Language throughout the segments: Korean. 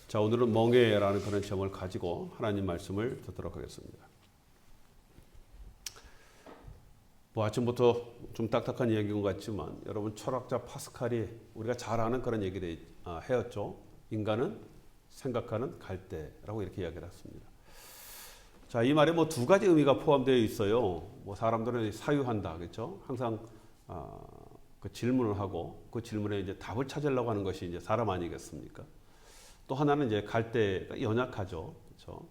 자, 오늘은 멍에라는 그런 제목을 가지고 하나님 말씀을 듣도록 하겠습니다. 뭐 아침부터 좀 딱딱한 얘기인 것 같지만 여러분 철학자 파스칼이 우리가 잘 아는 그런 얘기를 해왔죠. 인간은 생각하는 갈대라고 이렇게 이야기를 했습니다. 자, 이 말에 뭐 두 가지 의미가 포함되어 있어요. 뭐 사람들은 사유한다, 그렇죠? 항상 그 질문을 하고 그 질문에 이제 답을 찾으려고 하는 것이 이제 사람 아니겠습니까? 또 하나는 이제 갈대가 연약하죠, 그렇죠?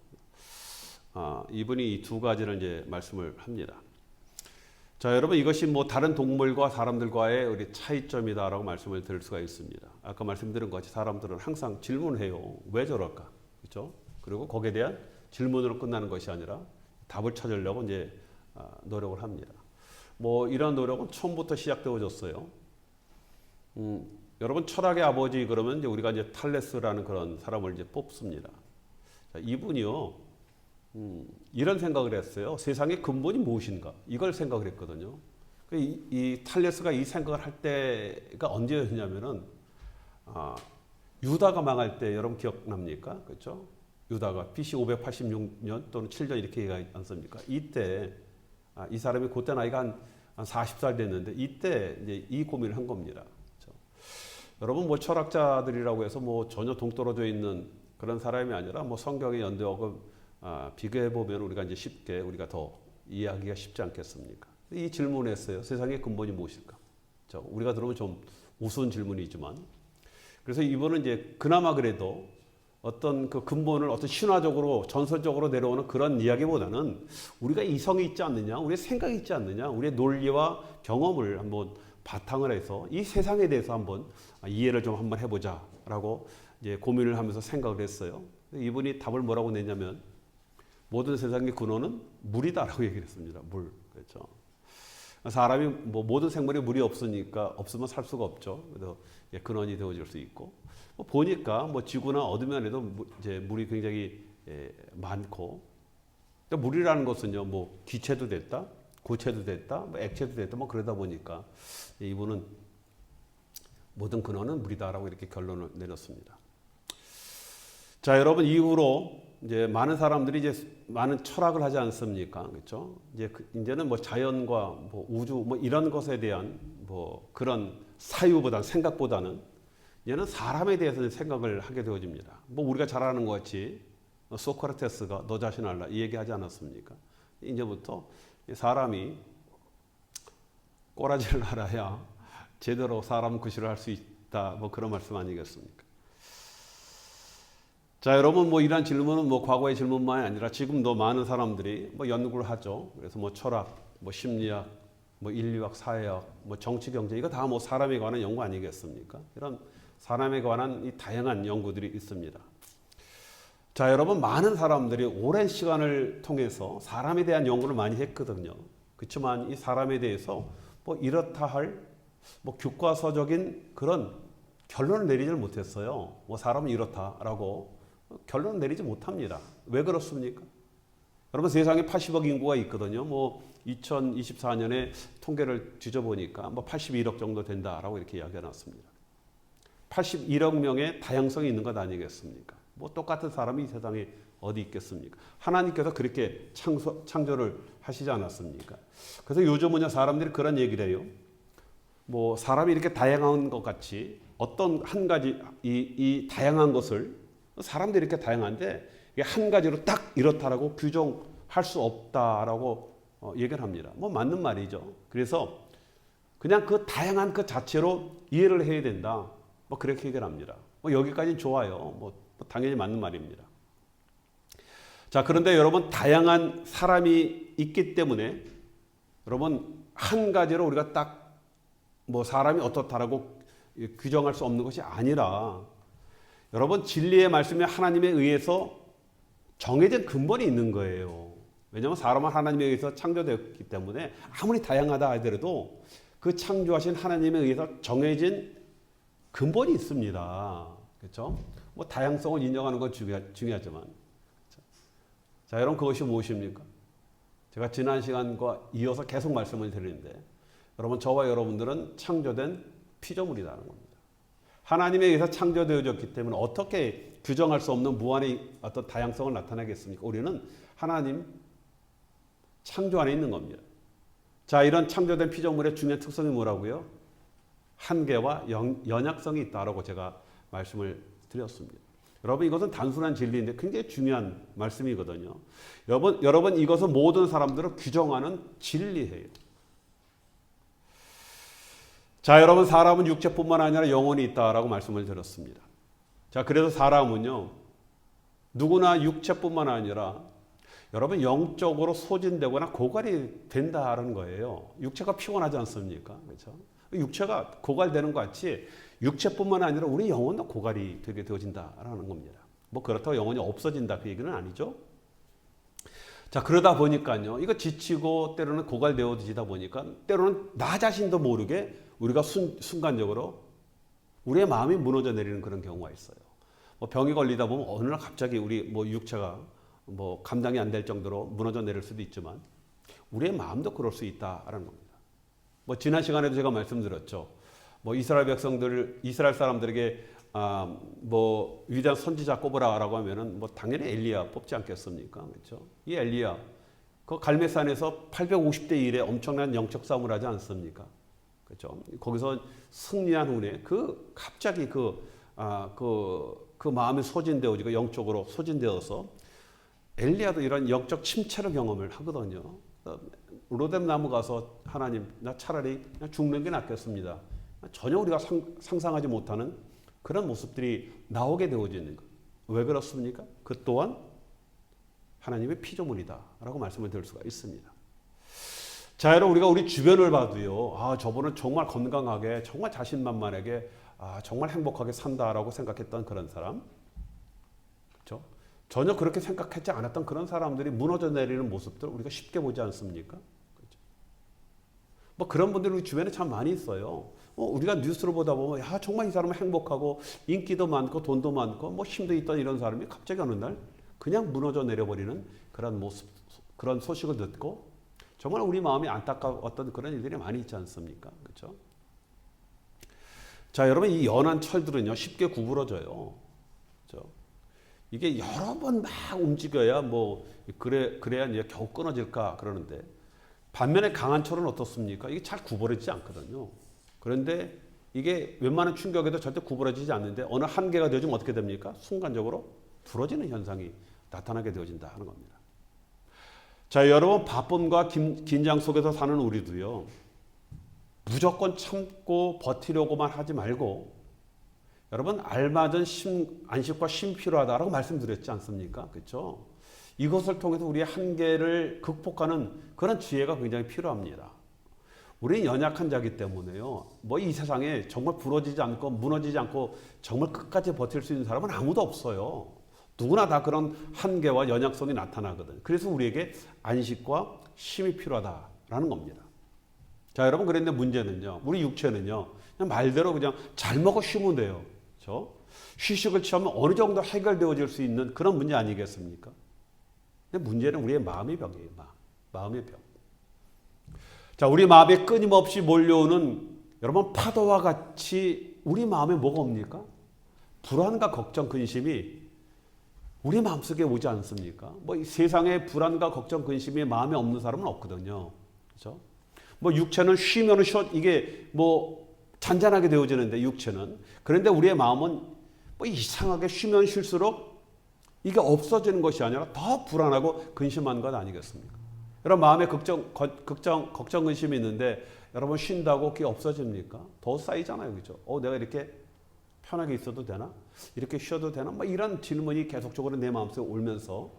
이분이 이 두 가지를 이제 말씀을 합니다. 자, 여러분 이것이 뭐 다른 동물과 사람들과의 우리 차이점이다라고 말씀을 드릴 수가 있습니다. 아까 말씀드린 것 같이 사람들은 항상 질문해요. 왜 저럴까? 그렇죠? 그리고 거기에 대한 질문으로 끝나는 것이 아니라 답을 찾으려고 이제 노력을 합니다. 뭐 이런 노력은 처음부터 시작되어졌어요. 여러분 철학의 아버지 그러면 이제 우리가 이제 탈레스라는 그런 사람을 이제 뽑습니다. 자, 이분이요. 이런 생각을 했어요. 세상의 근본이 무엇인가? 이걸 생각을 했거든요. 이 탈레스가 이 생각을 할 때가 언제였냐면은 유다가 망할 때 여러분 기억납니까? 그렇죠? 유다가 BC 586년 또는 7년 이렇게 얘기하지 않습니까? 이때 이 사람이 그때 나이가 한 40살 됐는데 이때 이제 이 고민을 한 겁니다. 그렇죠? 여러분 뭐 철학자들이라고 해서 뭐 전혀 동떨어져 있는 그런 사람이 아니라 뭐 성경의 연대하고 비교해 보면 우리가 이제 쉽게 우리가 더 이해하기가 쉽지 않겠습니까? 이 질문을 했어요. 세상의 근본이 무엇일까? 우리가 들으면 좀 우스운 질문이지만 그래서 이분은 이제 그나마 그래도 어떤 그 근본을 어떤 신화적으로 전설적으로 내려오는 그런 이야기보다는 우리가 이성이 있지 않느냐, 우리의 생각이 있지 않느냐, 우리의 논리와 경험을 한번 바탕을 해서 이 세상에 대해서 한번 이해를 좀 한번 해보자라고 이제 고민을 하면서 생각을 했어요. 이분이 답을 뭐라고 냈냐면 모든 세상의 근원은 물이다라고 얘기를 했습니다. 물. 그렇죠. 사람이 뭐 모든 생물에 물이 없으니까 없으면 살 수가 없죠. 그래서 근원이 되어질 수 있고 보니까 뭐 지구나 어둠에도 이제 물이 굉장히 많고 물이라는 것은요 뭐 기체도 됐다, 고체도 됐다, 뭐 액체도 됐다, 뭐 그러다 보니까 이분은 모든 근원은 물이다라고 이렇게 결론을 내렸습니다. 자, 여러분 이후로 이제 많은 사람들이 이제 많은 철학을 하지 않습니까? 그렇죠? 이제는 뭐 자연과 뭐 우주 뭐 이런 것에 대한 뭐 그런 사유보다는 생각보다는 얘는 사람에 대해서 생각을 하게 되어집니다. 뭐 우리가 잘 아는 것 같이 소크라테스가 너 자신 알라 이 얘기 하지 않았습니까? 이제부터 사람이 꼬라지를 알아야 제대로 사람 구실을 할 수 있다. 뭐 그런 말씀 아니겠습니까? 자, 여러분 뭐 이런 질문은 뭐 과거의 질문만이 아니라 지금도 많은 사람들이 뭐 연구를 하죠. 그래서 뭐 철학, 뭐 심리학, 뭐 인류학, 사회학, 뭐 정치, 경제 이거 다 뭐 사람에 관한 연구 아니겠습니까? 이런 사람에 관한 이 다양한 연구들이 있습니다. 자, 여러분 많은 사람들이 오랜 시간을 통해서 사람에 대한 연구를 많이 했거든요. 그렇지만 이 사람에 대해서 뭐 이렇다 할 뭐 교과서적인 그런 결론을 내리질 못했어요. 뭐 사람은 이렇다라고 결론을 내리지 못합니다. 왜 그렇습니까? 여러분 세상에 80억 인구가 있거든요. 뭐 2024년에 통계를 뒤져보니까 뭐 81억 정도 된다라고 이렇게 이야기해 놨습니다. 81억 명의 다양성이 있는 것 아니겠습니까? 뭐 똑같은 사람이 이 세상에 어디 있겠습니까? 하나님께서 그렇게 창조를 하시지 않았습니까? 그래서 요즘은 사람들이 그런 얘기를 해요. 뭐 사람이 이렇게 다양한 것 같이 어떤 한 가지 이 다양한 것을 사람들이 이렇게 다양한데 한 가지로 딱 이렇다라고 규정할 수 없다라고 얘기를 합니다. 뭐 맞는 말이죠. 그래서 그냥 그 다양한 그 자체로 이해를 해야 된다. 뭐 그렇게 얘기를 합니다. 뭐 여기까지는 좋아요. 뭐 당연히 맞는 말입니다. 자, 그런데 여러분 다양한 사람이 있기 때문에 여러분 한 가지로 우리가 딱 뭐 사람이 어떻다라고 규정할 수 없는 것이 아니라 여러분 진리의 말씀이 하나님에 의해서 정해진 근본이 있는 거예요. 왜냐하면 사람은 하나님에 의해서 창조되었기 때문에 아무리 다양하다 하더라도 그 창조하신 하나님에 의해서 정해진 근본이 있습니다. 그렇죠? 뭐 다양성을 인정하는 건 중요하지만 자, 여러분 그것이 무엇입니까? 제가 지난 시간과 이어서 계속 말씀을 드리는데 여러분 저와 여러분들은 창조된 피조물이라는 겁니다. 하나님에 의해서 창조되어졌기 때문에 어떻게 규정할 수 없는 무한의 어떤 다양성을 나타내겠습니까? 우리는 하나님 창조 안에 있는 겁니다. 자, 이런 창조된 피조물의 중요한 특성이 뭐라고요? 한계와 연약성이 있다라고 제가 말씀을 드렸습니다. 여러분, 이것은 단순한 진리인데 굉장히 중요한 말씀이거든요. 여러분 이것은 모든 사람들을 규정하는 진리예요. 자, 여러분, 사람은 육체뿐만 아니라 영혼이 있다라고 말씀을 드렸습니다. 자, 그래서 사람은요, 누구나 육체뿐만 아니라 여러분 영적으로 소진되거나 고갈이 된다라는 거예요. 육체가 피곤하지 않습니까? 그렇죠? 육체가 고갈되는 것 같이 육체뿐만 아니라 우리 영혼도 고갈이 되게 되어진다라는 겁니다. 뭐 그렇다고 영혼이 없어진다 그 얘기는 아니죠. 자, 그러다 보니까요, 이거 지치고 때로는 고갈되어지다 보니까 때로는 나 자신도 모르게 우리가 순간적으로 우리의 마음이 무너져 내리는 그런 경우가 있어요. 뭐 병이 걸리다 보면 어느 날 갑자기 우리 뭐 육체가 뭐 감당이 안 될 정도로 무너져 내릴 수도 있지만 우리의 마음도 그럴 수 있다라는 겁니다. 뭐 지난 시간에도 제가 말씀드렸죠. 뭐 이스라엘 사람들에게 뭐 위대한 선지자 꼽으라라고 하면은 뭐 당연히 엘리야 뽑지 않겠습니까? 그렇죠? 이 엘리야 그 갈멜산에서 850대 1의 엄청난 영적 싸움을 하지 않습니까? 그렇죠? 거기서 승리한 후에 갑자기 그 마음이 소진되어지고 영적으로 소진되어서 엘리야도 이런 영적 침체를 경험을 하거든요. 로뎀 나무 가서 하나님, 나 차라리 그냥 죽는 게 낫겠습니다. 전혀 우리가 상상하지 못하는 그런 모습들이 나오게 되어지는 것. 왜 그렇습니까? 그 또한 하나님의 피조물이다라고 말씀을 드릴 수가 있습니다. 자, 여러분, 우리가 우리 주변을 봐도요, 저분은 정말 건강하게, 정말 자신만만하게, 정말 행복하게 산다라고 생각했던 그런 사람, 그렇죠? 전혀 그렇게 생각하지 않았던 그런 사람들이 무너져 내리는 모습들 우리가 쉽게 보지 않습니까? 그렇죠? 뭐 그런 분들이 우리 주변에 참 많이 있어요. 우리가 뉴스를 보다 보면 정말 이 사람은 행복하고 인기도 많고 돈도 많고 뭐 힘도 있던 이런 사람이 갑자기 어느 날 그냥 무너져 내려버리는 그런 모습, 그런 소식을 듣고 정말 우리 마음이 안타까웠던 그런 일들이 많이 있지 않습니까? 그렇죠? 자, 여러분, 이 연한 철들은요 쉽게 구부러져요. 그렇죠? 이게 여러 번 막 움직여야 뭐 그래야 이제 겨우 끊어질까 그러는데 반면에 강한 철은 어떻습니까? 이게 잘 구부러지지 않거든요. 그런데 이게 웬만한 충격에도 절대 구부러지지 않는데 어느 한계가 되어지면 어떻게 됩니까? 순간적으로 부러지는 현상이 나타나게 되어진다 하는 겁니다. 자, 여러분, 바쁨과 긴장 속에서 사는 우리도요, 무조건 참고 버티려고만 하지 말고 여러분, 알맞은 안식과 쉼이 필요하다라고 말씀드렸지 않습니까? 그렇죠? 이것을 통해서 우리의 한계를 극복하는 그런 지혜가 굉장히 필요합니다. 우리는 연약한 자이기 때문에요. 뭐 이 세상에 정말 부러지지 않고 무너지지 않고 정말 끝까지 버틸 수 있는 사람은 아무도 없어요. 누구나 다 그런 한계와 연약성이 나타나거든. 그래서 우리에게 안식과 쉼이 필요하다라는 겁니다. 자, 여러분, 그런데 문제는요, 우리 육체는요, 그냥 말대로 그냥 잘 먹어 쉬면 돼요. 그렇죠? 휴식을 취하면 어느 정도 해결되어질 수 있는 그런 문제 아니겠습니까? 근데 문제는 우리의 마음의 병이에요. 마음의 병. 자, 우리 마음에 끊임없이 몰려오는 여러분 파도와 같이 우리 마음에 뭐가 옵니까? 불안과 걱정, 근심이 우리 마음속에 오지 않습니까? 뭐 세상에 불안과 걱정, 근심이 마음에 없는 사람은 없거든요. 그렇죠? 뭐 육체는 쉬면 이게 뭐 잔잔하게 되어지는데 육체는, 그런데 우리의 마음은 뭐 이상하게 쉬면 쉴수록 이게 없어지는 것이 아니라 더 불안하고 근심한 것 아니겠습니까? 여러분, 마음에 걱정, 근심이 있는데 여러분 쉰다고 그게 없어집니까? 더 쌓이잖아요. 그렇죠? 내가 이렇게 편하게 있어도 되나? 이렇게 쉬어도 되나? 뭐 이런 질문이 계속적으로 내 마음속에 올면서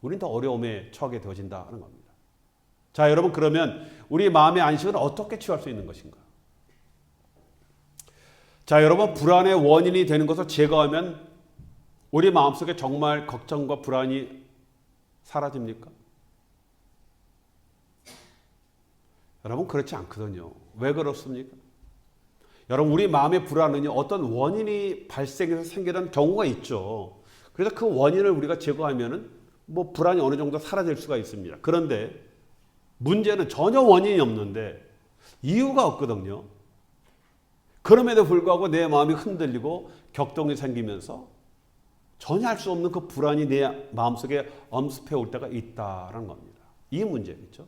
우리는 더 어려움에 처하게 되어진다 하는 겁니다. 자, 여러분, 그러면 우리 마음의 안식을 어떻게 취할 수 있는 것인가? 자, 여러분, 불안의 원인이 되는 것을 제거하면 우리 마음속에 정말 걱정과 불안이 사라집니까? 여러분, 그렇지 않거든요. 왜 그렇습니까? 여러분, 우리 마음의 불안은요, 어떤 원인이 발생해서 생기는 경우가 있죠. 그래서 그 원인을 우리가 제거하면은 뭐 불안이 어느 정도 사라질 수가 있습니다. 그런데 문제는 전혀 원인이 없는데 이유가 없거든요. 그럼에도 불구하고 내 마음이 흔들리고 격동이 생기면서 전혀 알 수 없는 그 불안이 내 마음속에 엄습해 올 때가 있다라는 겁니다. 이 문제겠죠.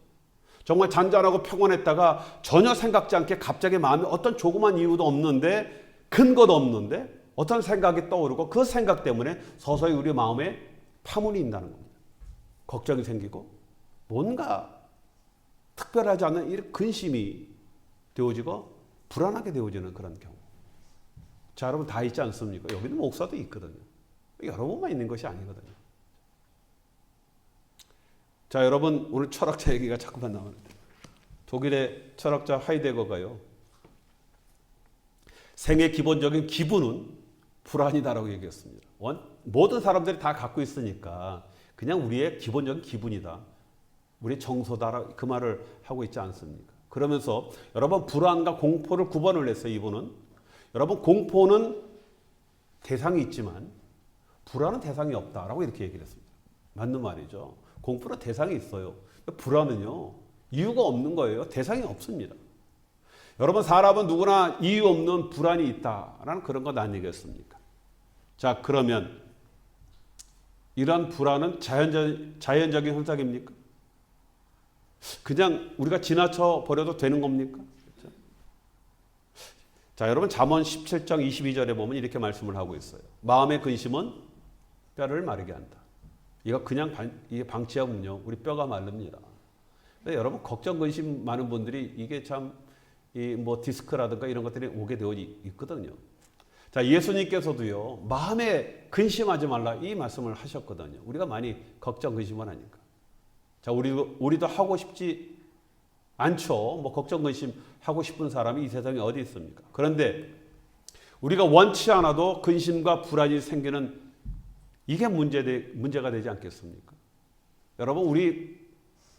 정말 잔잔하고 평온했다가 전혀 생각지 않게 갑자기 마음에 어떤 조그만 이유도 없는데, 근거도 없는데 어떤 생각이 떠오르고 그 생각 때문에 서서히 우리 마음에 파문이 있다는 겁니다. 걱정이 생기고 뭔가 특별하지 않은 이 근심이 되어지고 불안하게 되어지는 그런 경우. 자, 여러분 다 있지 않습니까? 여기는 목사도 있거든요. 여러분만 있는 것이 아니거든요. 자, 여러분 오늘 철학자 얘기가 자꾸만 나오는데, 독일의 철학자 하이데거가요, 생의 기본적인 기분은 불안이다라고 얘기했습니다. 모든 사람들이 다 갖고 있으니까 그냥 우리의 기본적인 기분이다, 우리의 정서다, 그 말을 하고 있지 않습니까? 그러면서 여러분 불안과 공포를 구분을 했어요. 이분은 여러분 공포는 대상이 있지만 불안은 대상이 없다라고 이렇게 얘기를 했습니다. 맞는 말이죠. 공포는 대상이 있어요. 불안은요 이유가 없는 거예요. 대상이 없습니다. 여러분 사람은 누구나 이유 없는 불안이 있다라는 그런 건 아니겠습니까? 자, 그러면 이런 불안은 자연적인 현상입니까? 그냥 우리가 지나쳐 버려도 되는 겁니까? 그렇죠? 자, 여러분 잠언 17장 22절에 보면 이렇게 말씀을 하고 있어요. 마음의 근심은 뼈를 마르게 한다. 이거 그냥 이게 방치하면요 우리 뼈가 마릅니다. 근데 여러분 걱정 근심 많은 분들이 이게 참 뭐 디스크라든가 이런 것들이 오게 되어 있거든요. 자, 예수님께서도요 마음에 근심하지 말라 이 말씀을 하셨거든요. 우리가 많이 걱정 근심을 하니까. 자, 우리도 하고 싶지 않죠. 뭐 걱정 근심 하고 싶은 사람이 이 세상에 어디 있습니까? 그런데 우리가 원치 않아도 근심과 불안이 생기는 이게 문제가 되지 않겠습니까? 여러분 우리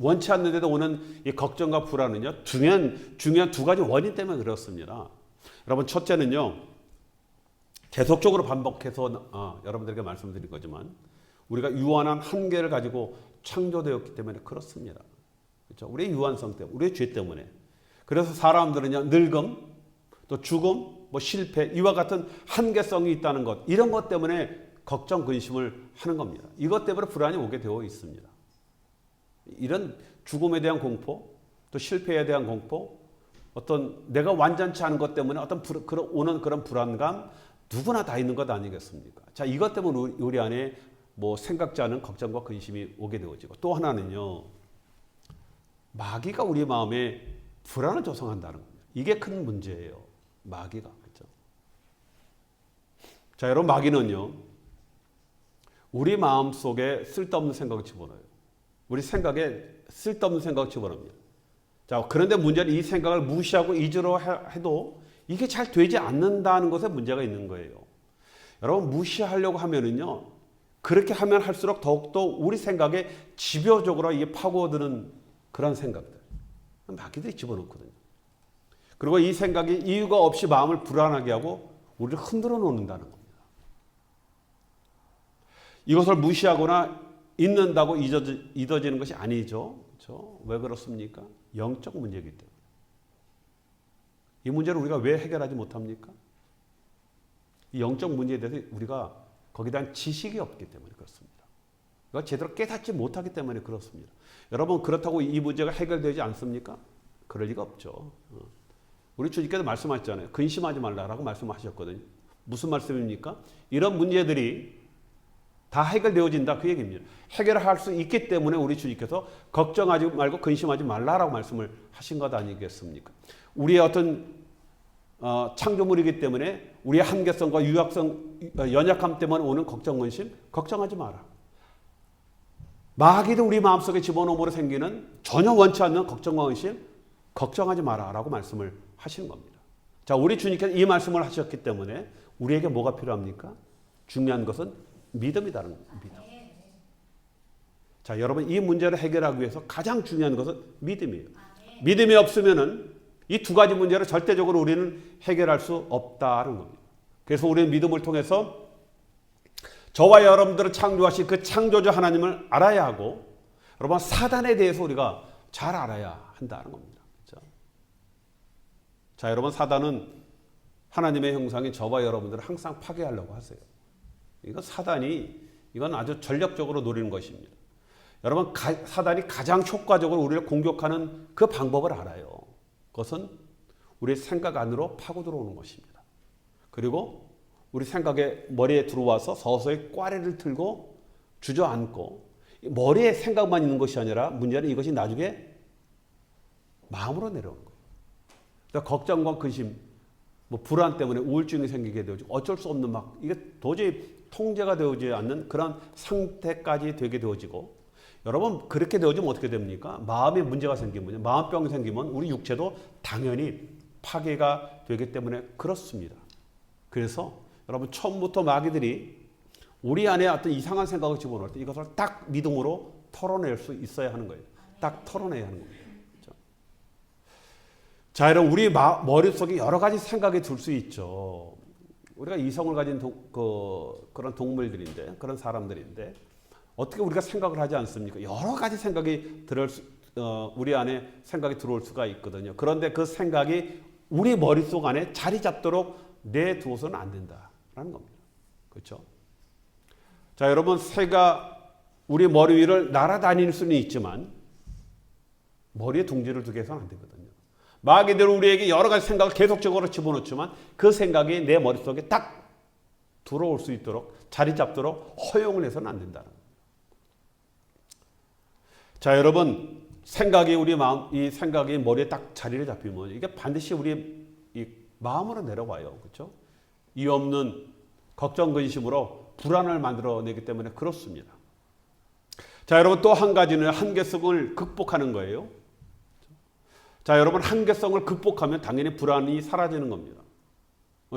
원치 않는데도 오는 이 걱정과 불안은요 중요한 두 가지 원인 때문에 그렇습니다. 여러분 첫째는요 계속적으로 반복해서 여러분들에게 말씀드린 거지만 우리가 유한한 한계를 가지고 창조되었기 때문에 그렇습니다. 그렇죠? 우리의 유한성 때문에, 우리의 죄 때문에. 그래서 사람들은요 늙음, 또 죽음, 뭐 실패 이와 같은 한계성이 있다는 것, 이런 것 때문에 걱정 근심을 하는 겁니다. 이것 때문에 불안이 오게 되어 있습니다. 이런 죽음에 대한 공포, 또 실패에 대한 공포, 어떤 내가 완전치 않은 것 때문에 어떤 오는 그런 불안감, 누구나 다 있는 것 아니겠습니까? 자, 이것 때문에 우리 안에 뭐 생각지 않은 걱정과 근심이 오게 되어지고, 또 하나는요 마귀가 우리 마음에 불안을 조성한다는 겁니다. 이게 큰 문제예요. 마귀가. 그렇죠? 자, 여러분 마귀는요 우리 마음 속에 쓸데없는 생각을 집어넣어요. 우리 생각에 쓸데없는 생각을 집어넣습니다. 자, 그런데 문제는 이 생각을 무시하고 잊으려 해도 이게 잘 되지 않는다는 것에 문제가 있는 거예요. 여러분 무시하려고 하면은요 그렇게 하면 할수록 더욱더 우리 생각에 집요적으로 이게 파고드는 그런 생각들 마귀들이 집어넣거든요. 그리고 이 생각이 이유가 없이 마음을 불안하게 하고 우리를 흔들어 놓는다는 겁니다. 이것을 무시하거나 잊는다고 잊어지는 것이 아니죠. 그렇죠? 왜 그렇습니까? 영적 문제이기 때문에. 이 문제를 우리가 왜 해결하지 못합니까? 이 영적 문제에 대해서 우리가 거기에 대한 지식이 없기 때문에 그렇습니다. 이걸 제대로 깨닫지 못하기 때문에 그렇습니다. 여러분 그렇다고 이 문제가 해결되지 않습니까? 그럴 리가 없죠. 우리 주님께서 말씀하셨잖아요. 근심하지 말라라고 말씀하셨거든요. 무슨 말씀입니까? 이런 문제들이 다 해결되어진다 그 얘기입니다. 해결할 수 있기 때문에 우리 주님께서 걱정하지 말고 근심하지 말라라고 말씀을 하신 것 아니겠습니까? 우리의 어떤 창조물이기 때문에 우리의 한계성과 연약함 때문에 오는 걱정 근심 걱정하지 마라. 마귀도 우리 마음속에 집어넣음으로 생기는 전혀 원치 않는 걱정과 근심 걱정하지 마라라고 말씀을 하시는 겁니다. 자, 우리 주님께서 이 말씀을 하셨기 때문에 우리에게 뭐가 필요합니까? 중요한 것은 믿음이다는 겁니다. 믿음. 자, 여러분 이 문제를 해결하기 위해서 가장 중요한 것은 믿음이에요. 믿음이 없으면은 이 두 가지 문제를 절대적으로 우리는 해결할 수 없다는 겁니다. 그래서 우리는 믿음을 통해서 저와 여러분들을 창조하신 그 창조주 하나님을 알아야 하고, 여러분 사단에 대해서 우리가 잘 알아야 한다는 겁니다. 그렇죠? 자, 여러분 사단은 하나님의 형상인 저와 여러분들을 항상 파괴하려고 하세요. 이건 사단이 이건 아주 전략적으로 노리는 것입니다. 여러분 사단이 가장 효과적으로 우리를 공격하는 그 방법을 알아요. 그것은 우리의 생각 안으로 파고 들어오는 것입니다. 그리고 우리 생각에 머리에 들어와서 서서히 꽈리를 틀고 주저앉고 머리에 생각만 있는 것이 아니라 문제는 이것이 나중에 마음으로 내려오는 거예요. 그러니까 걱정과 근심, 뭐 불안 때문에 우울증이 생기게 되고 어쩔 수 없는 막 이게 도저히 통제가 되지 않는 그런 상태까지 되게 되어지고 여러분 그렇게 되어지면 어떻게 됩니까? 마음에 문제가 생기면 마음병이 생기면 우리 육체도 당연히 파괴가 되기 때문에 그렇습니다. 그래서 여러분 처음부터 마귀들이 우리 안에 어떤 이상한 생각을 집어넣을 때 이것을 딱 믿음으로 털어낼 수 있어야 하는 거예요. 딱 털어내야 하는 겁니다. 자, 여러분 우리 머릿속에 여러 가지 생각이 들 수 있죠. 우리가 이성을 가진 그런 동물들인데 그런 사람들인데 어떻게 우리가 생각을 하지 않습니까? 여러 가지 생각이 우리 안에 생각이 들어올 수가 있거든요. 그런데 그 생각이 우리 머릿속 안에 자리 잡도록 내두어서는 안 된다라는 겁니다. 그렇죠? 자, 여러분 새가 우리 머리 위를 날아다닐 수는 있지만 머리에 둥지를 두게 해서는 안 되거든요. 마귀들은 우리에게 여러 가지 생각을 계속적으로 집어넣지만 그 생각이 내 머릿속에 딱 들어올 수 있도록 자리 잡도록 허용을 해서는 안 된다는 거예요. 자, 여러분 이 생각이 머리에 딱 자리를 잡히면 이게 반드시 우리 이 마음으로 내려와요. 그렇죠? 이유 없는 걱정 근심으로 불안을 만들어내기 때문에 그렇습니다. 자, 여러분 또 한 가지는 한계성을 극복하는 거예요. 자, 여러분 한계성을 극복하면 당연히 불안이 사라지는 겁니다.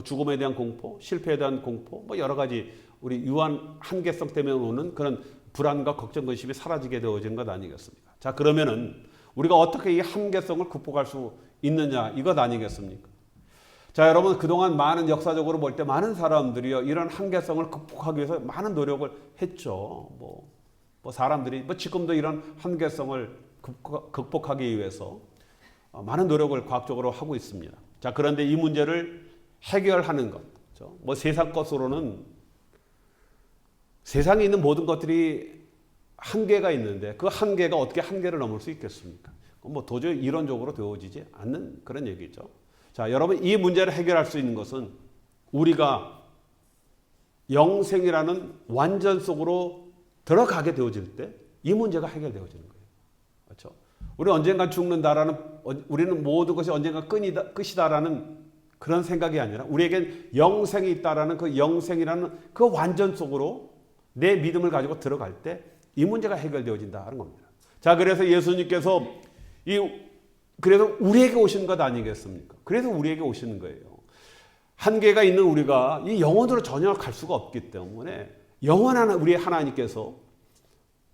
죽음에 대한 공포, 실패에 대한 공포, 여러 가지 우리 유한 한계성 때문에 오는 그런 불안과 걱정, 근심이 사라지게 되어지는 것 아니겠습니까? 자, 그러면은 우리가 어떻게 이 한계성을 극복할 수 있느냐 이것 아니겠습니까? 자, 여러분 그동안 많은 역사적으로 볼 때 많은 사람들이요 이런 한계성을 극복하기 위해서 많은 노력을 했죠. 사람들이 지금도 이런 한계성을 극복하기 위해서 많은 노력을 과학적으로 하고 있습니다. 자, 그런데 이 문제를 해결하는 것, 그렇죠? 세상 것으로는 세상에 있는 모든 것들이 한계가 있는데 그 한계가 어떻게 한계를 넘을 수 있겠습니까? 도저히 이론적으로 되어지지 않는 그런 얘기죠. 자, 여러분 이 문제를 해결할 수 있는 것은 우리가 영생이라는 완전 속으로 들어가게 되어질 때 이 문제가 해결되어지는 거예요. 그렇죠? 우리 언젠가 죽는다라는 우리는 모든 것이 언젠가 끝이다라는 그런 생각이 아니라 우리에겐 영생이 있다라는 그 영생이라는 그 완전 속으로 내 믿음을 가지고 들어갈 때 이 문제가 해결되어진다는 겁니다. 자, 그래서 예수님께서 그래서 우리에게 오신 것 아니겠습니까? 그래서 우리에게 오시는 거예요. 한계가 있는 우리가 이 영혼으로 전혀 갈 수가 없기 때문에 영원한 우리 하나님께서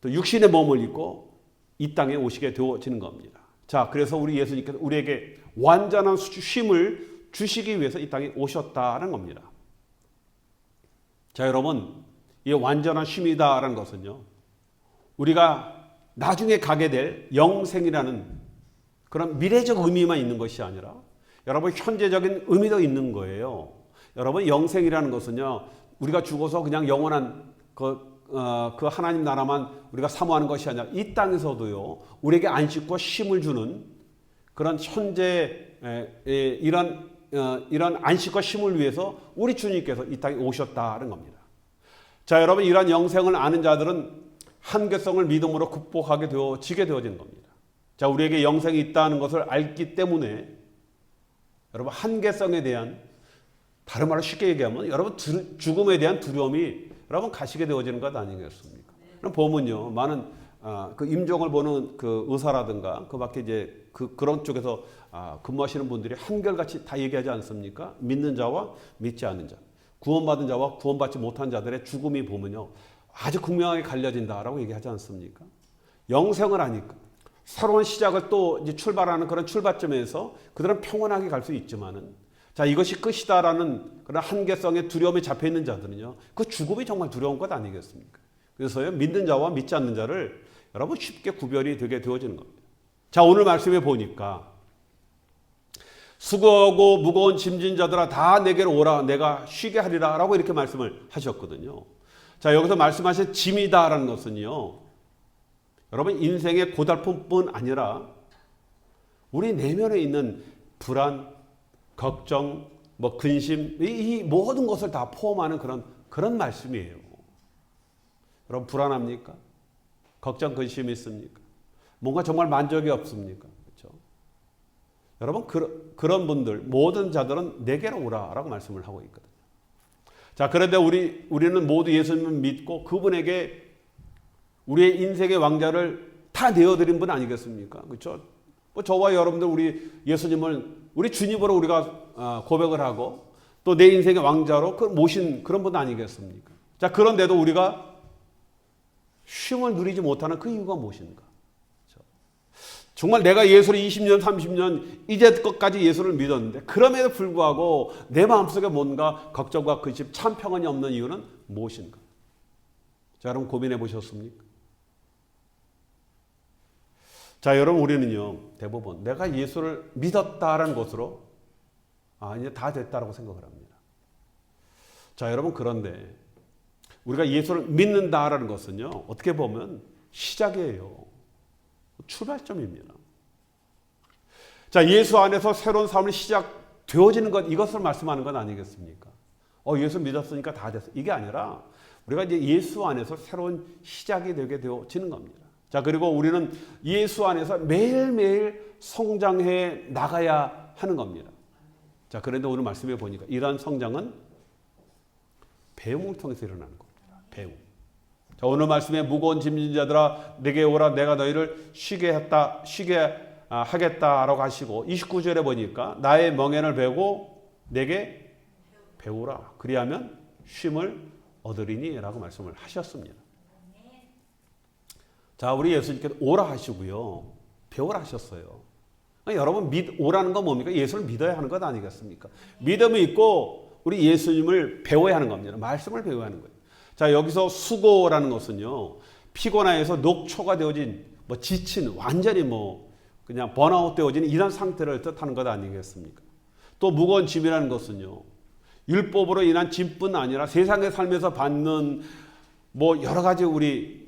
또 육신의 몸을 입고 이 땅에 오시게 되어지는 겁니다. 자, 그래서 우리 예수님께서 우리에게 완전한 쉼을 주시기 위해서 이 땅에 오셨다는 겁니다. 자, 여러분, 이 완전한 쉼이다라는 것은요, 우리가 나중에 가게 될 영생이라는 그런 미래적 의미만 있는 것이 아니라 여러분 현재적인 의미도 있는 거예요. 여러분 영생이라는 것은요, 우리가 죽어서 그냥 영원한 그 하나님 나라만 우리가 사모하는 것이 아니라 이 땅에서도요 우리에게 안식과 쉼을 주는 그런 현재 이런 안식과 쉼을 위해서 우리 주님께서 이 땅에 오셨다는 겁니다. 자, 여러분 이런 영생을 아는 자들은 한계성을 믿음으로 극복하게 되어지게 되어지는 겁니다. 자, 우리에게 영생이 있다는 것을 알기 때문에 여러분 한계성에 대한, 다른 말로 쉽게 얘기하면 여러분 죽음에 대한 두려움이 여러분 가시게 되어지는 것 아니겠습니까? 그럼 보면요 많은 그 임종을 보는 그 의사라든가 그 밖에 이제 그런 쪽에서 근무하시는 분들이 한결같이 다 얘기하지 않습니까? 믿는 자와 믿지 않는 자, 구원받은 자와 구원받지 못한 자들의 죽음이 보면요 아주 극명하게 갈려진다라고 얘기하지 않습니까? 영생을 하니까 새로운 시작을 또 이제 출발하는 그런 출발점에서 그들은 평온하게 갈 수 있지만은, 자, 이것이 끝이다라는 그런 한계성의 두려움에 잡혀 있는 자들은요, 그 죽음이 정말 두려운 것 아니겠습니까? 그래서요, 믿는 자와 믿지 않는 자를 여러분 쉽게 구별이 되게 되어지는 겁니다. 자, 오늘 말씀에 보니까 수고하고 무거운 짐진 자들아 다 내게로 오라 내가 쉬게 하리라 라고 이렇게 말씀을 하셨거든요. 자, 여기서 말씀하신 짐이다라는 것은요, 여러분 인생의 고달픔뿐 아니라 우리 내면에 있는 불안, 걱정, 근심, 이 모든 것을 다 포함하는 그런 말씀이에요. 여러분 불안합니까? 걱정, 근심이 있습니까? 뭔가 정말 만족이 없습니까? 그렇죠? 여러분 그런 분들 모든 자들은 내게로 오라라고 말씀을 하고 있거든요. 자, 그런데 우리는 모두 예수님을 믿고 그분에게 우리의 인생의 왕자를 다 내어드린 분 아니겠습니까? 그렇죠? 저와 여러분들 우리 예수님을 우리 주님으로 우리가 고백을 하고 또 내 인생의 왕자로 모신 그런 분 아니겠습니까? 자, 그런데도 우리가 쉼을 누리지 못하는 그 이유가 무엇인가? 그렇죠? 정말 내가 예수를 20년, 30년 이제껏까지 예수를 믿었는데 그럼에도 불구하고 내 마음속에 뭔가 걱정과 근심, 참 평안이 없는 이유는 무엇인가? 자, 여러분 고민해 보셨습니까? 자, 여러분 우리는요 대부분 내가 예수를 믿었다라는 것으로 이제 다 됐다라고 생각을 합니다. 자, 여러분 그런데 우리가 예수를 믿는다라는 것은요 어떻게 보면 시작이에요. 출발점입니다. 자, 예수 안에서 새로운 삶이 시작되어지는 것, 이것을 말씀하는 건 아니겠습니까? 예수 믿었으니까 다 됐어. 이게 아니라 우리가 이제 예수 안에서 새로운 시작이 되게 되어지는 겁니다. 자, 그리고 우리는 예수 안에서 매일매일 성장해 나가야 하는 겁니다. 자, 그런데 오늘 말씀해 보니까 이러한 성장은 배움을 통해서 일어나는 겁니다. 배움. 자, 오늘 말씀에 무거운 짐진 자들아 내게 오라 내가 너희를 쉬게 하겠다라고 하시고 29절에 보니까 나의 멍에를 베고 내게 배우라 그리하면 쉼을 얻으리니라고 말씀을 하셨습니다. 자, 우리 예수님께서 오라 하시고요. 배우라 하셨어요. 여러분 오라는 건 뭡니까? 예수를 믿어야 하는 것 아니겠습니까? 믿음이 있고 우리 예수님을 배워야 하는 겁니다. 말씀을 배워야 하는 거예요. 자, 여기서 수고라는 것은요. 피곤해서 녹초가 되어진 지친 완전히 그냥 번아웃 되어진 이런 상태를 뜻하는 것 아니겠습니까? 또 무거운 짐이라는 것은요. 율법으로 인한 짐뿐 아니라 세상의 삶에서 받는 여러 가지 우리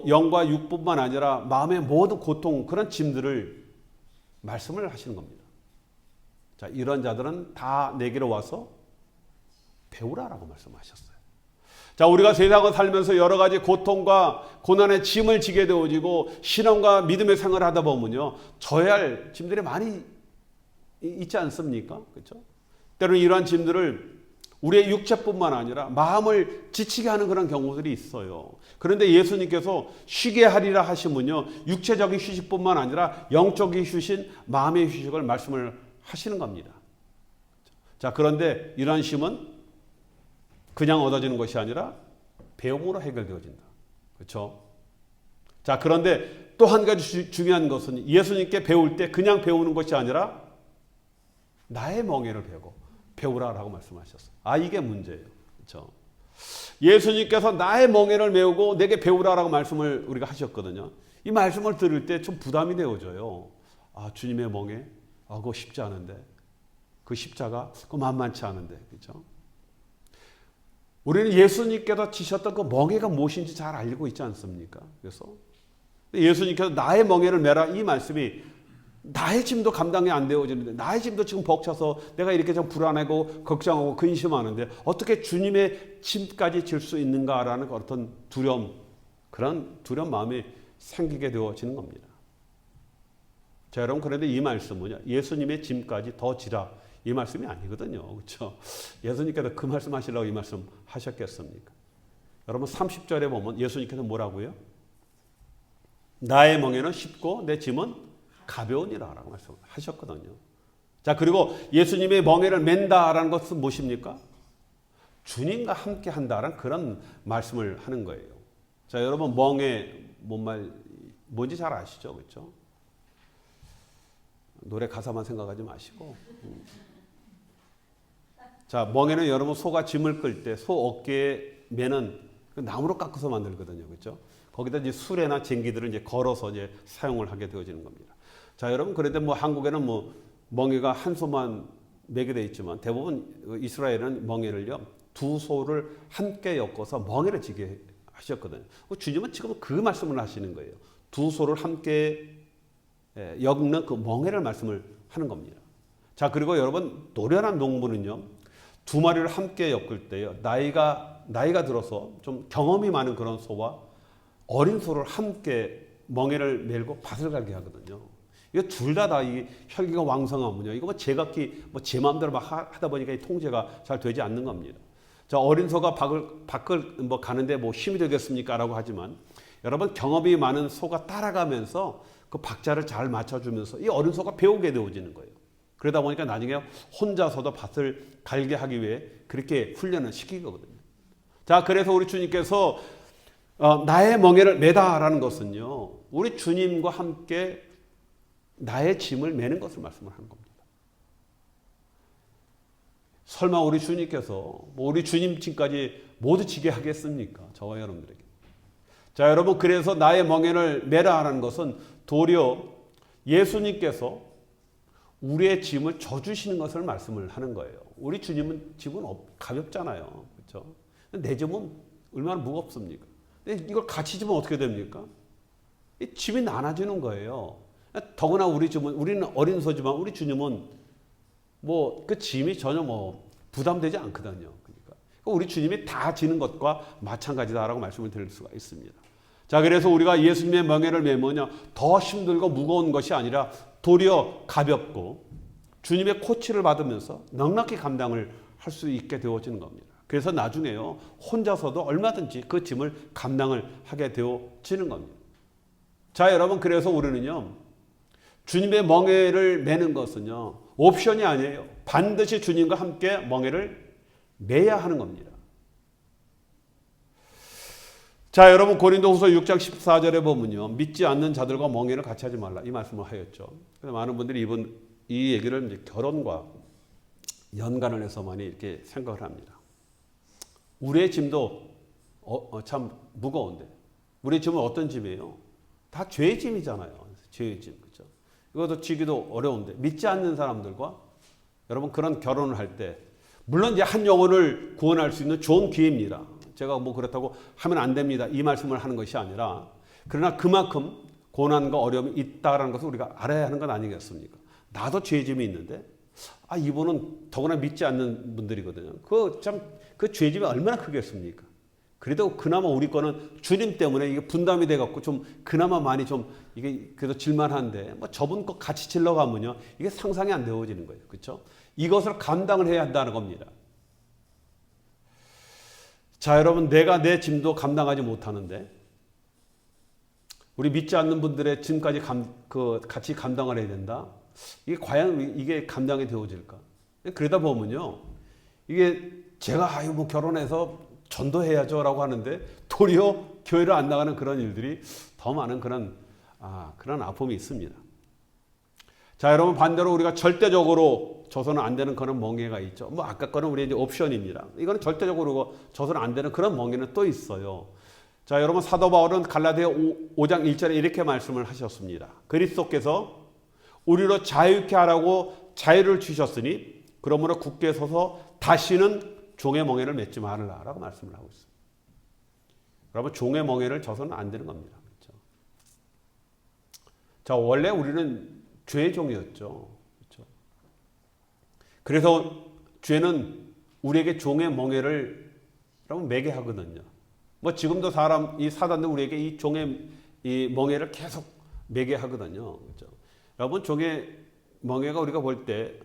영과 육뿐만 아니라 마음의 모든 고통 그런 짐들을 말씀을 하시는 겁니다. 자, 이런 자들은 다 내게로 와서 배우라라고 말씀하셨어요. 자, 우리가 세상을 살면서 여러 가지 고통과 고난의 짐을 지게 되어지고 신앙과 믿음의 생활을 하다 보면요 져야 할 짐들이 많이 있지 않습니까? 그렇죠? 때로는 이러한 짐들을 우리의 육체뿐만 아니라 마음을 지치게 하는 그런 경우들이 있어요. 그런데 예수님께서 쉬게 하리라 하시면요 육체적인 휴식뿐만 아니라 영적인 휴식, 마음의 휴식을 말씀을 하시는 겁니다. 자, 그런데 이러한 쉼은 그냥 얻어지는 것이 아니라 배움으로 해결되어진다. 그렇죠? 자, 그런데 또 한 가지 중요한 것은 예수님께 배울 때 그냥 배우는 것이 아니라 나의 멍에를 배우라라고 말씀하셨어요. 이게 문제예요. 그렇죠? 예수님께서 나의 멍에를 메우고 내게 배우라라고 말씀을 우리가 하셨거든요. 이 말씀을 들을 때 좀 부담이 되어져요. 주님의 멍에 그거 쉽지 않은데 그 십자가 그거 만만치 않은데 그렇죠? 우리는 예수님께서 지셨던 그 멍에가 무엇인지 잘 알고 있지 않습니까? 그래서 예수님께서 나의 멍에를 메라 이 말씀이 나의 짐도 감당이 안 되어지는데 나의 짐도 지금 벅차서 내가 이렇게 좀 불안하고 걱정하고 근심하는데 어떻게 주님의 짐까지 질 수 있는가라는 어떤 그런 두려운 마음이 생기게 되어지는 겁니다. 자, 여러분 그런데 이 말씀은요 예수님의 짐까지 더 지라 이 말씀이 아니거든요. 그렇죠? 예수님께서 그 말씀 하시려고 이 말씀 하셨겠습니까? 여러분 30절에 보면 예수님께서 뭐라고요? 나의 멍에는 쉽고 내 짐은 가벼우니라라고 말씀하셨거든요. 자, 그리고 예수님의 멍에를 맨다라는 것은 무엇입니까? 주님과 함께 한다라는 그런 말씀을 하는 거예요. 자, 여러분 멍에 뭔지 잘 아시죠? 그렇죠? 노래 가사만 생각하지 마시고. 자, 멍에는 여러분 소가 짐을 끌 때 소 어깨에 매는 나무로 깎아서 만들거든요. 그렇죠? 거기다 이제 수레나 쟁기들을 이제 걸어서 이제 사용을 하게 되어지는 겁니다. 자, 여러분 그런데 한국에는 멍에가 한 소만 매게 돼 있지만 대부분 이스라엘은 멍에를요 두 소를 함께 엮어서 멍에를 지게 하셨거든요. 주님은 지금 그 말씀을 하시는 거예요. 두 소를 함께 엮는 그 멍에를 말씀을 하는 겁니다. 자, 그리고 여러분 노련한 농부는요 두 마리를 함께 엮을 때요 나이가 들어서 좀 경험이 많은 그런 소와 어린 소를 함께 멍에를 메고 밭을 갈게 하거든요. 이거 둘 다 이 혈기가 왕성하면요 이거 뭐 제각기 뭐 제 마음대로 막 하다 보니까 이 통제가 잘 되지 않는 겁니다. 자, 어린 소가 밭을 뭐 가는데 뭐 힘이 되겠습니까라고 하지만 여러분 경험이 많은 소가 따라가면서 그 박자를 잘 맞춰주면서 이 어린 소가 배우게 되어지는 거예요. 그러다 보니까 나중에 혼자서도 밭을 갈게 하기 위해 그렇게 훈련을 시키거든요. 자, 그래서 우리 주님께서 나의 멍에를 매다라는 것은요 우리 주님과 함께 나의 짐을 매는 것을 말씀을 하는 겁니다. 설마 우리 주님께서 뭐 우리 주님 짐까지 모두 지게 하겠습니까? 저와 여러분들에게. 자, 여러분 그래서 나의 멍에를 매라 하는 것은 도리어 예수님께서 우리의 짐을 져주시는 것을 말씀을 하는 거예요. 우리 주님은 짐은 가볍잖아요. 그렇죠? 내 짐은 얼마나 무겁습니까? 근데 이걸 같이 지면 어떻게 됩니까? 이 짐이 나눠지는 거예요. 더구나 우리는 어린 소지만 우리 주님은 뭐 그 짐이 전혀 뭐 부담되지 않거든요. 그러니까 우리 주님이 다 지는 것과 마찬가지다라고 말씀을 드릴 수가 있습니다. 자, 그래서 우리가 예수님의 멍에를 매면요 더 힘들고 무거운 것이 아니라 도리어 가볍고 주님의 코치를 받으면서 넉넉히 감당을 할 수 있게 되어지는 겁니다. 그래서 나중에요 혼자서도 얼마든지 그 짐을 감당을 하게 되어지는 겁니다. 자, 여러분 그래서 우리는요 주님의 멍에를 매는 것은요 옵션이 아니에요. 반드시 주님과 함께 멍에를 매야 하는 겁니다. 자, 여러분 고린도후서 6장 14절에 보면요 믿지 않는 자들과 멍에를 같이 하지 말라 이 말씀을 하였죠. 그래서 많은 분들이 이 얘기를 이제 결혼과 연관을 해서 많이 이렇게 생각을 합니다. 우리의 짐도 참 무거운데 우리의 짐은 어떤 짐이에요? 다 죄의 짐이잖아요. 죄의 짐, 그렇죠? 이것도 지기도 어려운데 믿지 않는 사람들과 여러분 그런 결혼을 할 때 물론 이제 한 영혼을 구원할 수 있는 좋은 기회입니다. 제가 뭐 그렇다고 하면 안 됩니다. 이 말씀을 하는 것이 아니라 그러나 그만큼 고난과 어려움이 있다라는 것을 우리가 알아야 하는 건 아니겠습니까? 나도 죄의 짐이 있는데 이분은 더구나 믿지 않는 분들이거든요. 그 죄의 짐이 얼마나 크겠습니까? 그래도 그나마 우리 거는 주님 때문에 이게 분담이 돼갖고 좀 그나마 많이 좀 이게 그래도 질만한데 뭐 저분 거 같이 질러가면요 이게 상상이 안 되어지는 거예요. 그렇죠? 이것을 감당을 해야 한다는 겁니다. 자, 여러분 내가 내 짐도 감당하지 못하는데 우리 믿지 않는 분들의 짐까지 같이 감당을 해야 된다. 이게 과연 이게 감당이 되어질까? 그러다 보면요 이게 제가 뭐 결혼해서 전도해야죠라고 하는데 도리어 교회를 안 나가는 그런 일들이 더 많은 그런 아픔이 있습니다. 자, 여러분 반대로 우리가 절대적으로 져서는 안 되는 그런 멍에가 있죠. 뭐 아까 거는 우리 이제 옵션입니다. 이거는 절대적으로 져서는 안 되는 그런 멍에는 또 있어요. 자, 여러분 사도 바울은 갈라디아 5장 1절에 이렇게 말씀을 하셨습니다. 그리스도께서 우리로 자유케 하라고 자유를 주셨으니 그러므로 굳게 서서 다시는 종의 멍에를 맺지 말라라고 말씀을 하고 있습니다. 여러분 종의 멍에를 져서는 안 되는 겁니다. 그렇죠? 자, 원래 우리는 죄의 종이었죠. 그렇죠? 그래서 죄는 우리에게 종의 멍에를 여러분 매게 하거든요. 뭐 지금도 이 사단도 우리에게 이 종의 이 멍에를 계속 매게 하거든요. 그렇죠? 여러분 종의 멍에가 우리가 볼 때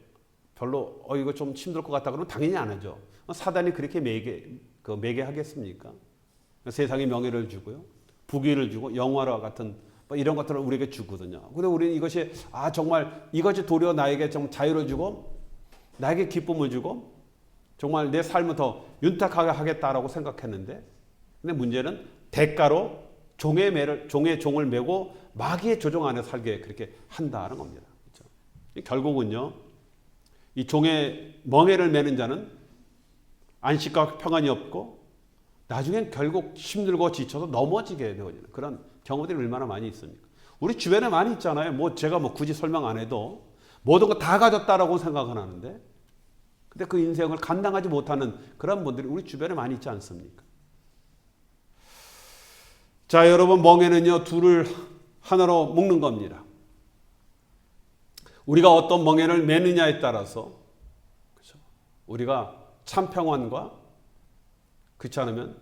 별로 이거 좀 힘들 것 같다 그러면 당연히 안 하죠. 사단이 그렇게 매게 하겠습니까? 세상에 명예를 주고요, 부귀를 주고 영화와 같은 뭐 이런 것들을 우리에게 주거든요. 근데 우리는 이것이 정말 이것이 도리어 나에게 좀 자유를 주고 나에게 기쁨을 주고 정말 내 삶을 더 윤택하게 하겠다라고 생각했는데, 근데 문제는 대가로 종의 종을 메고 마귀의 조종 안에 살게 그렇게 한다는 겁니다. 그렇죠? 결국은요, 이 종의 멍에를 매는 자는 안식과 평안이 없고 나중엔 결국 힘들고 지쳐서 넘어지게 되어지는 그런 경우들이 얼마나 많이 있습니까? 우리 주변에 많이 있잖아요. 제가 굳이 설명 안 해도 모든 거 다 가졌다라고 생각은 하는데, 근데 그 인생을 감당하지 못하는 그런 분들이 우리 주변에 많이 있지 않습니까? 자, 여러분, 멍에는요, 둘을 하나로 묶는 겁니다. 우리가 어떤 멍에를 매느냐에 따라서, 그렇죠? 우리가 참 평안과, 그렇지 않으면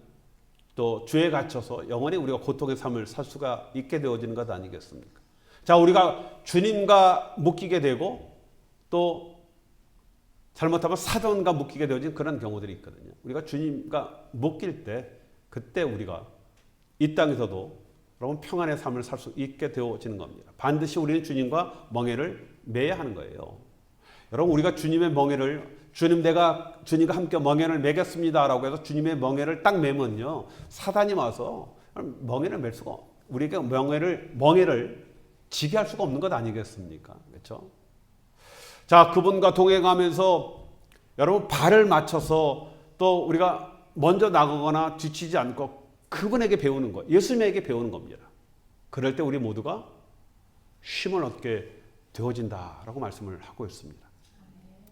또 죄에 갇혀서 영원히 우리가 고통의 삶을 살 수가 있게 되어지는 것 아니겠습니까? 자, 우리가 주님과 묶이게 되고 또 잘못하면 사단과 묶이게 되어진 그런 경우들이 있거든요. 우리가 주님과 묶일 때 그때 우리가 이 땅에서도 여러분 평안의 삶을 살 수 있게 되어지는 겁니다. 반드시 우리는 주님과 멍에를 매야 하는 거예요. 여러분, 우리가 주님의 멍에를 내가 주님과 함께 멍에를 매겠습니다라고 해서 주님의 멍에를 딱 매면요, 사단이 와서 멍에를 맬 수가, 우리에게 멍에를 지게 할 수가 없는 것 아니겠습니까? 그렇죠? 자, 그분과 동행하면서 여러분 발을 맞춰서 또 우리가 먼저 나가거나 뒤치지 않고 그분에게 배우는 것, 예수님에게 배우는 겁니다. 그럴 때 우리 모두가 쉼을 얻게 되어진다라고 말씀을 하고 있습니다.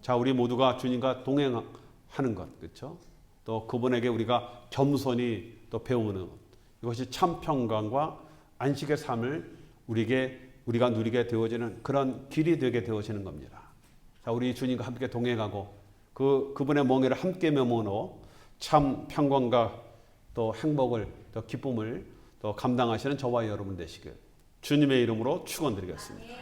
자, 우리 모두가 주님과 동행하는 것, 그렇죠? 또 그분에게 우리가 겸손히 또 배우는 것, 이것이 참 평강과 안식의 삶을 우리가 누리게 되어지는 그런 길이 되게 되어지는 겁니다. 자, 우리 주님과 함께 동행하고 그분의 멍에를 함께 메모노 참 평강과 또 행복을 또 기쁨을 또 감당하시는 저와 여러분 되시길 주님의 이름으로 축원드리겠습니다.